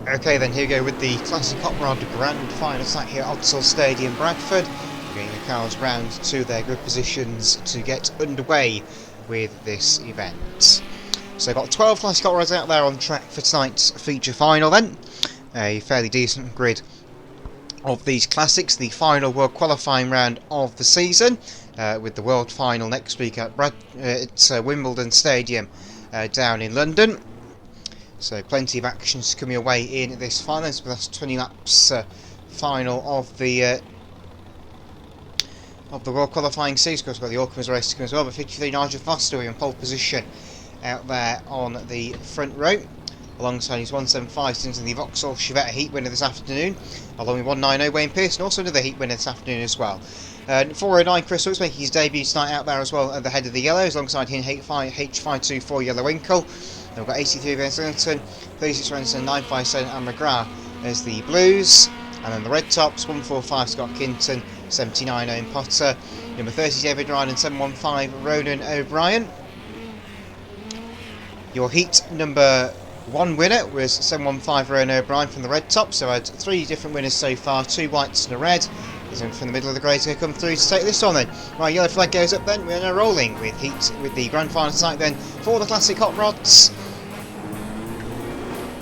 Okay then, here we go with the Classic Hot Rod Grand Final site here at Odsall Stadium, Bradford. We're getting the cars round to their grid positions to get underway with this event. So I've got 12 Classic Hot Rods out there on track for tonight's feature final then. A fairly decent grid of these classics, the final World Qualifying round of the season, with the World Final next week at Wimbledon Stadium down in London. So plenty of actions coming away in this final. It's the last 20 laps final of the World Qualifying season. Of course, we've got the Auckland race to come as well. But 53 Nigel Foster in pole position out there on the front row, alongside his 175 since in the Vauxhall Chevette heat winner this afternoon, along with 190 Wayne Pearson, also another heat winner this afternoon as well. 409 Chris Hooks making his debut tonight out there as well at the head of the yellows, alongside him H524 Yellow Winkle. Then we've got 83 Vincent, 36 Ranson, 957 and McGrath as the blues, and then the red tops 145 Scott Kinton, 79 Owen Potter, number 30 David Ryan and 715 Ronan O'Brien. Your heat number 1 winner was 715 Ronan O'Brien from the red top, so I had 3 different winners so far, 2 whites and a red. From the middle of the grade to come through to take this one then. Right, yellow flag goes up then, we're now rolling with heat with the grand final tonight then for the Classic Hot Rods.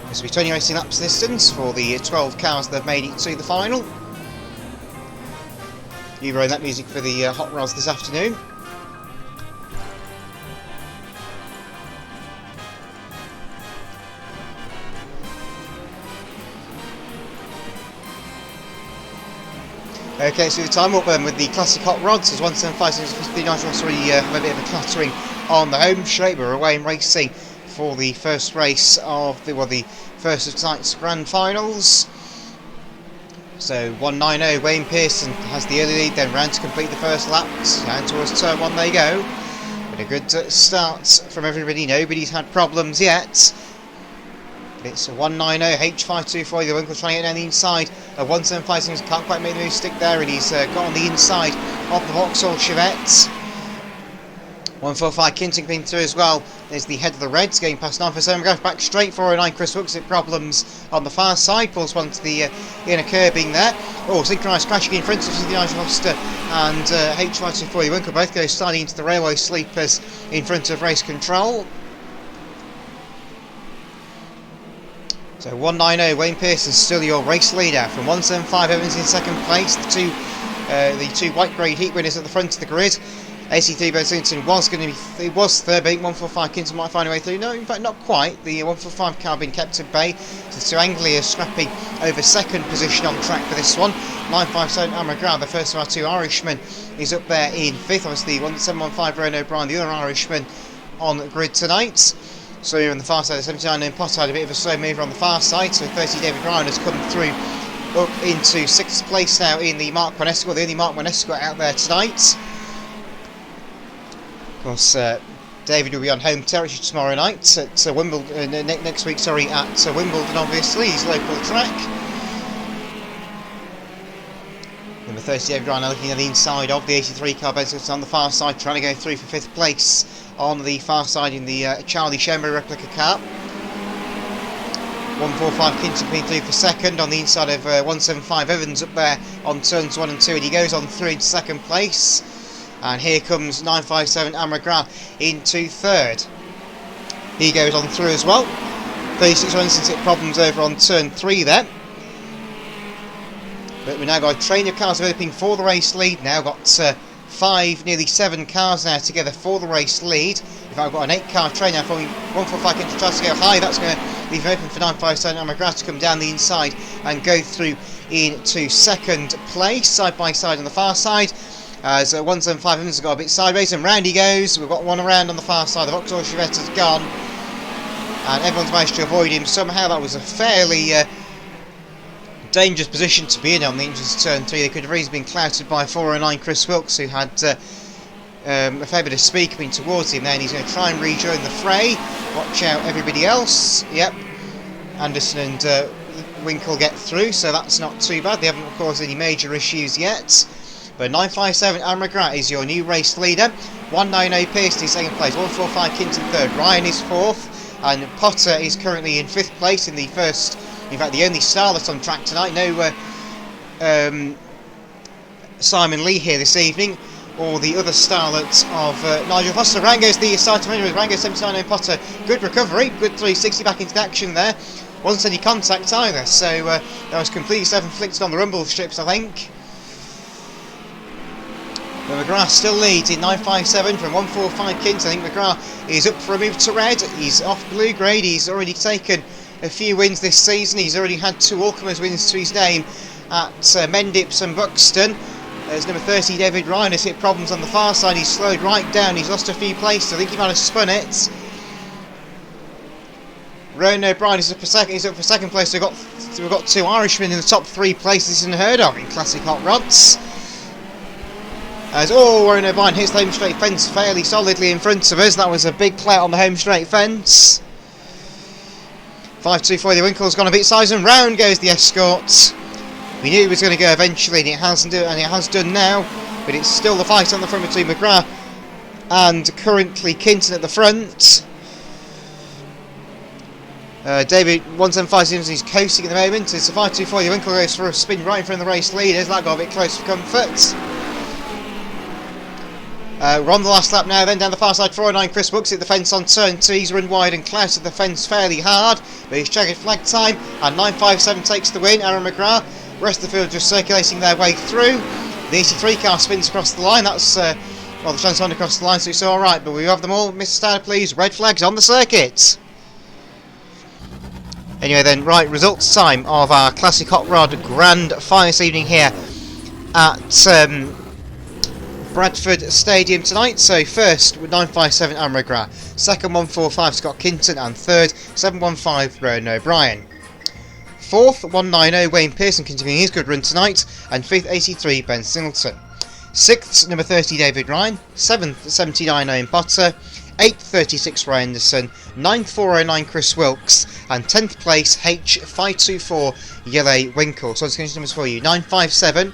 This will be 20 racing laps distance for the 12 cars that have made it to the final. You wrote that music for the Hot Rods this afternoon. Okay, so the time up then with the Classic Hot Rods as 175 50 Nigel have a bit of a clattering on the home straight. We're away in racing for the first race of the first of tonight's grand finals. So 190 Wayne Pearson has the early lead, then round to complete the first lap. Down towards turn 1 they go. But a good start from everybody. Nobody's had problems yet. It's a 190 H524 the Winkle trying to get down the inside. 175 can't quite make the move stick there, and he's got on the inside of the Vauxhall Chevette. 145 Kinting been through as well. There's the head of the Reds going past 947 McGrath, back straight 409 Chris Hooks at problems on the far side, pulls one to the inner curbing there. Oh, synchronised crashing in front of the Nigel Foster and H524 the Winkle both go sliding into the railway sleepers in front of race control. So 190 Wayne Pearson still your race leader from 175 Evans in second place. The two white grade heat winners at the front of the grid. 83 Bensington was third, but 145 Kinton might find a way through. No, in fact not quite. The 145 car being kept at bay. So Anglia scrapping over second position on track for this one. 957 McGrath, the first of our 2 Irishmen, is up there in 5th. Obviously 715 Ronan O'Brien, the other Irishman on the grid tonight. So here on the far side, the 79 and Potter had a bit of a slow mover on the far side, so 30 David Ryan has come through up into 6th place now in the Mark 1 Escort, the only Mark 1 Escort out there tonight. Of course, David will be on home territory tomorrow night at Wimbledon, next week, at Wimbledon, obviously, his local track. Number 30 David Ryan looking at the inside of the 83 car, Benson on the far side, trying to go through for 5th place on the far side in the Charlie Shenbury replica car. 145 Kinton coming through for second on the inside of 175 Evans up there on turns 1 and 2, and he goes on through into second place. And here comes 957 McGrath into third. He goes on through as well. 36 Ranson hit problems over on turn 3 there. But we've now got a train of cars developing for the race lead now. Got 5, nearly 7 cars now together for the race lead. If I've got an 8 car train now, following 145 Kinton tries to go high, that's going to leave it open for 957 and McGrath to come down the inside and go through into second place, side by side on the far side. As 175 has got a bit sideways, and round he goes. We've got one around on the far side. The Vauxhall Chevette has gone, and everyone's managed to avoid him somehow. That was a fairly dangerous position to be in on the entrance to turn 3. They could have easily been clouted by 409 Chris Wilkes, who had a fair bit of speed coming towards him there, and he's going to try and rejoin the fray. Watch out everybody else. Yep, Anderson and Winkle get through, so that's not too bad. They haven't caused any major issues yet. But 957 McGrath is your new race leader. 190 Pearson in second place. 145 Kinton third. Ryan is fourth. And Potter is currently in 5th place in the first In fact, the only starlet on track tonight. No Simon Lee here this evening, or the other starlet of Nigel Foster. Rango's the start with Rango 79 Potter. Good recovery, good 360 back into action there. Wasn't any contact either, so that was completely self-inflicted on the rumble strips, I think. But McGrath still leads in 9.57 from 1.45 Kint. I think McGrath is up for a move to red. He's off blue grade. He's already taken a few wins this season. He's already had 2 Allcomers wins to his name at Mendips and Buxton. As number 30 David Ryan has hit problems on the far side. He's slowed right down. He's lost a few places. I think he might have spun it. Rowan O'Brien is up for second. He's up for second place. We've got 2 Irishmen in the top 3 places unheard of in classic hot rods. As Rowan O'Brien hits the home straight fence fairly solidly in front of us. That was a big play on the home straight fence. 5.24. The Winkle's gone a bit size, and round goes the Escort. We knew it was going to go eventually, and it has done now. But it's still the fight on the front between McGrath and currently Kinton at the front. David 175 seems he's coasting at the moment. It's a 5.24. The Winkle goes for a spin right in front of the race leaders. That got a bit close for comfort. We're on the last lap now, then down the far side. 409 Chris Brooks hit the fence on turn 2. He's run wide and clouted the fence fairly hard, but he's checkered flag time, and 9.57 takes the win. Aaron McGrath. The rest of the field just circulating their way through. The 83 car spins across the line. That's the chance on across the line, so it's alright. But we have them all. Mr. Standard, please. Red flags on the circuit. Anyway then, right, results time of our Classic Hot Rod Grand Final this evening here at Bradford Stadium tonight. So first with 9.57 Aaron McGrath, second 1.45 Scott Kinton, and third 7.15 Rowan O'Brien. Fourth 1.90 Wayne Pearson continuing his good run tonight, and fifth 83 Ben Singleton. Sixth number 30 David Ryan, seventh 79 Owen Potter, 8th 36 Ryan Anderson, 9th 409 Chris Wilkes, and 10th place H524 Yele Winkle. So let's finish numbers for you: 9.57,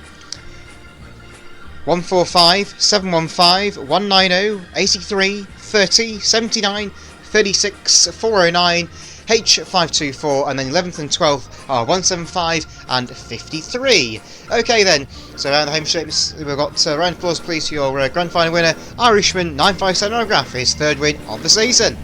1.45, 7.15, 1.90, 83, 30, 79, 36, 409, H524, and then 11th and 12th are 175 and 53. Okay then, so around the home straight we've got round of applause please for your grand final winner, Irishman 9.57 Autograph, his 3rd win of the season.